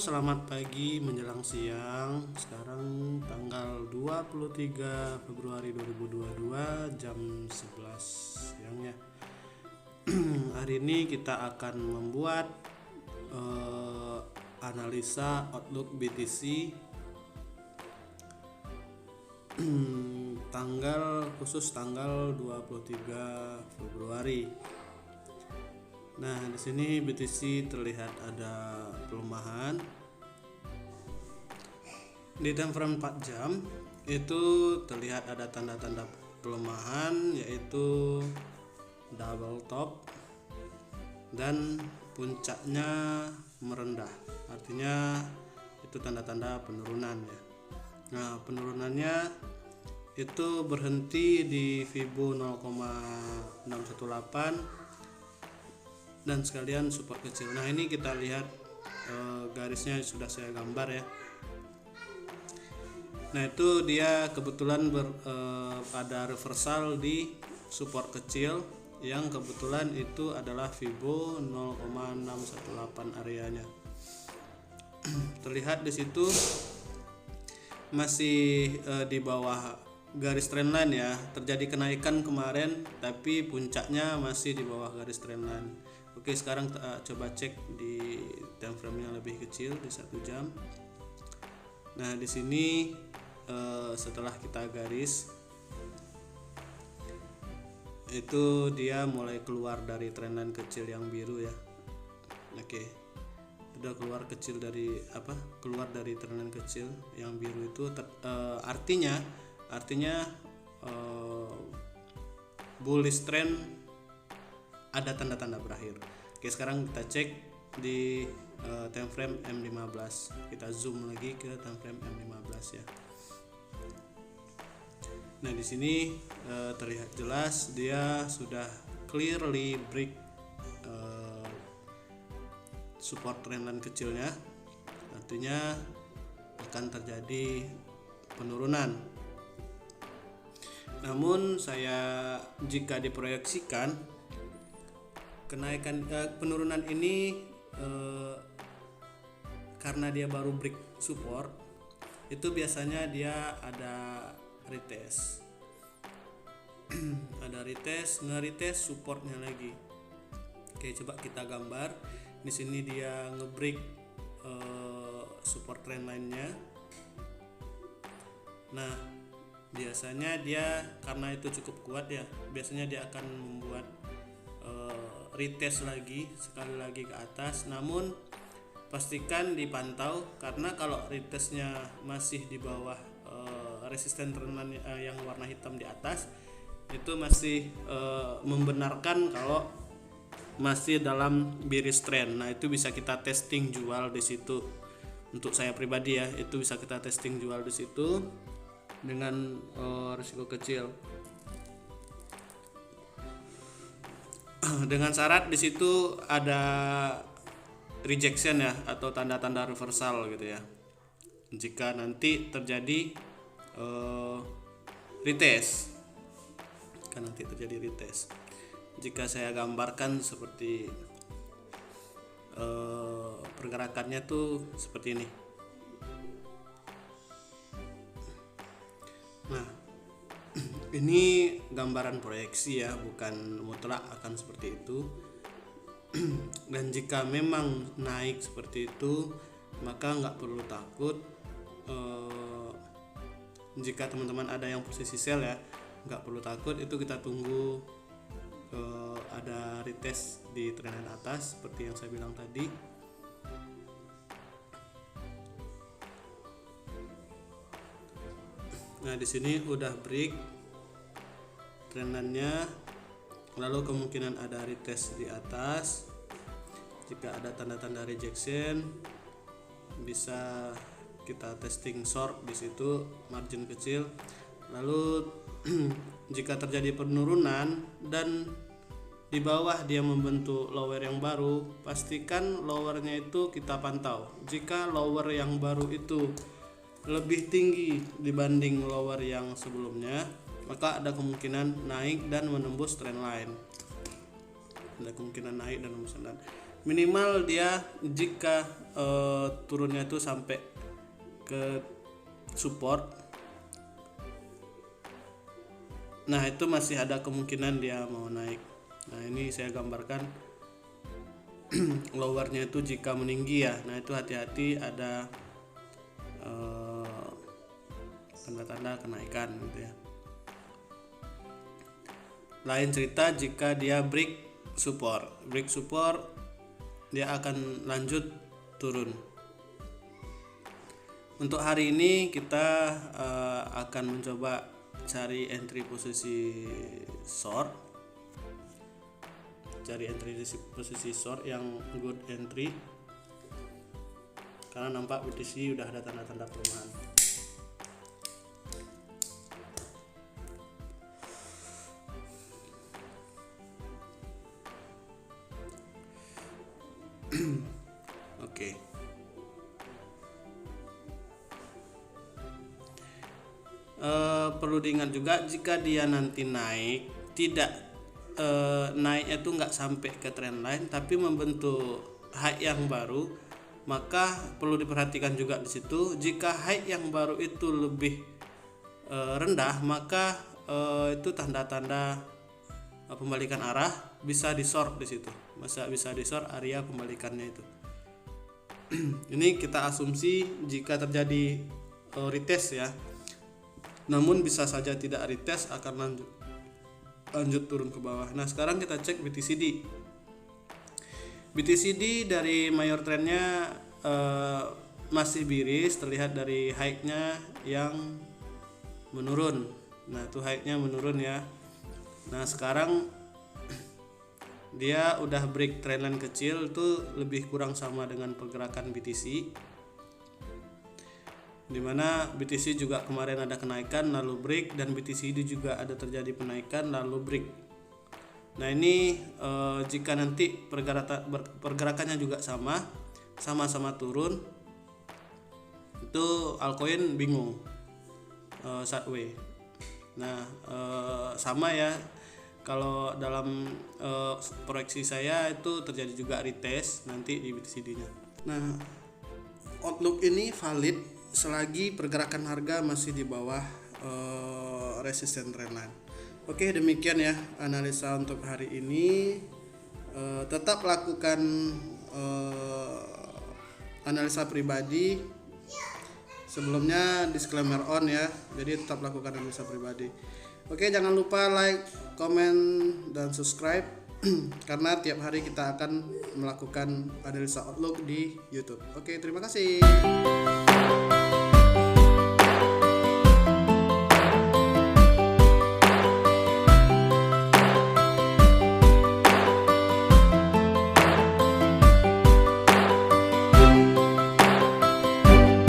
selamat pagi menjelang siang. Sekarang tanggal 23 Februari 2022 jam 11 siangnya. Hari ini kita akan membuat analisa Outlook BTC tanggal 23 Februari. Nah, di sini BTC terlihat ada pelemahan. Di time frame 4 jam itu terlihat ada tanda-tanda pelemahan, yaitu double top dan puncaknya merendah. Artinya itu tanda-tanda penurunan ya. Nah, penurunannya itu berhenti di Fibo 0,618 dan sekalian support kecil. Nah, ini kita lihat garisnya sudah saya gambar ya. Nah, itu dia kebetulan ada reversal di support kecil yang kebetulan itu adalah Fibo 0,618 areanya. Terlihat di situ masih di bawah garis trendline ya. Terjadi kenaikan kemarin tapi puncaknya masih di bawah garis trendline. Oke, sekarang coba cek di time frame yang lebih kecil di 1 jam. Nah, di sini setelah kita garis itu dia mulai keluar dari trendline kecil yang biru ya. Oke, udah keluar dari trendline kecil yang biru itu artinya bullish trend ada tanda-tanda berakhir. Oke, sekarang kita cek di time frame M15. Kita zoom lagi ke time frame M15 ya. Nah, di sini terlihat jelas dia sudah clearly break support trendline kecilnya. Artinya akan terjadi penurunan. Namun jika diproyeksikan penurunan ini karena dia baru break support, itu biasanya dia ada retest nge-retest supportnya lagi. Oke, coba kita gambar. Di sini dia nge-break support trendline-nya. Nah, biasanya dia karena itu cukup kuat ya, biasanya dia akan membuat retest lagi sekali lagi ke atas. Namun pastikan dipantau, karena kalau retestnya masih di bawah resisten trendline yang warna hitam di atas, itu masih membenarkan kalau masih dalam bearish trend. Nah, itu bisa kita testing jual di situ. Untuk saya pribadi ya, itu bisa kita testing jual di situ dengan risiko kecil. Dengan syarat di situ ada rejection ya, atau tanda-tanda reversal gitu ya. Jika nanti terjadi retest, jika saya gambarkan seperti pergerakannya tuh seperti ini. Nah, ini gambaran proyeksi ya, bukan mutlak akan seperti itu. Dan jika memang naik seperti itu, maka nggak perlu takut. Jika teman-teman ada yang posisi sell ya, nggak perlu takut. Itu kita tunggu ada retest di trendline atas seperti yang saya bilang tadi. Nah, di sini udah break trendline-nya, lalu kemungkinan ada retest di atas. Jika ada tanda-tanda rejection, bisa kita testing short di situ, margin kecil. Lalu jika terjadi penurunan dan di bawah dia membentuk lower yang baru, pastikan lowernya itu kita pantau. Jika lower yang baru itu lebih tinggi dibanding lower yang sebelumnya, maka ada kemungkinan naik dan menembus trendline. minimal dia jika turunnya itu sampai ke support, nah itu masih ada kemungkinan dia mau naik. Nah ini saya gambarkan lowernya itu jika meninggi ya, nah itu hati-hati ada tanda-tanda kenaikan gitu ya. Lain cerita jika dia break support dia akan lanjut turun. Untuk hari ini kita akan mencoba cari entry posisi short, yang good entry, karena nampak BTC udah ada tanda-tanda pelemahan. Oke. Perlu diingat juga jika dia nanti naik, tidak naiknya itu nggak sampai ke trendline tapi membentuk high yang baru, maka perlu diperhatikan juga di situ. Jika high yang baru itu lebih rendah, maka itu tanda-tanda pembalikan arah, bisa di short di situ. Bisa di short area pembalikannya itu. Ini kita asumsi jika terjadi retest ya. Namun bisa saja tidak retest, akan lanjut turun ke bawah. Nah, sekarang kita cek BTCD. BTCD dari mayor trendnya masih biris, terlihat dari high-nya yang menurun. Nah, itu high-nya menurun ya. Nah, sekarang dia udah break trendline kecil, itu lebih kurang sama dengan pergerakan BTC, dimana BTC juga kemarin ada kenaikan lalu break, dan BTCD juga ada terjadi penaikan lalu break. Nah ini jika nanti pergerakannya juga sama-sama turun, itu altcoin bingung sideways. Nah sama ya, kalau dalam proyeksi saya itu terjadi juga retest nanti di BTCD-nya. Nah, outlook ini valid selagi pergerakan harga masih di bawah resisten trendline. Oke, demikian ya analisa untuk hari ini. Tetap lakukan analisa pribadi. Sebelumnya disclaimer on ya, jadi tetap lakukan analisa pribadi. Oke, jangan lupa like, komen, dan subscribe karena tiap hari kita akan melakukan analisa outlook di YouTube. Oke, terima kasih.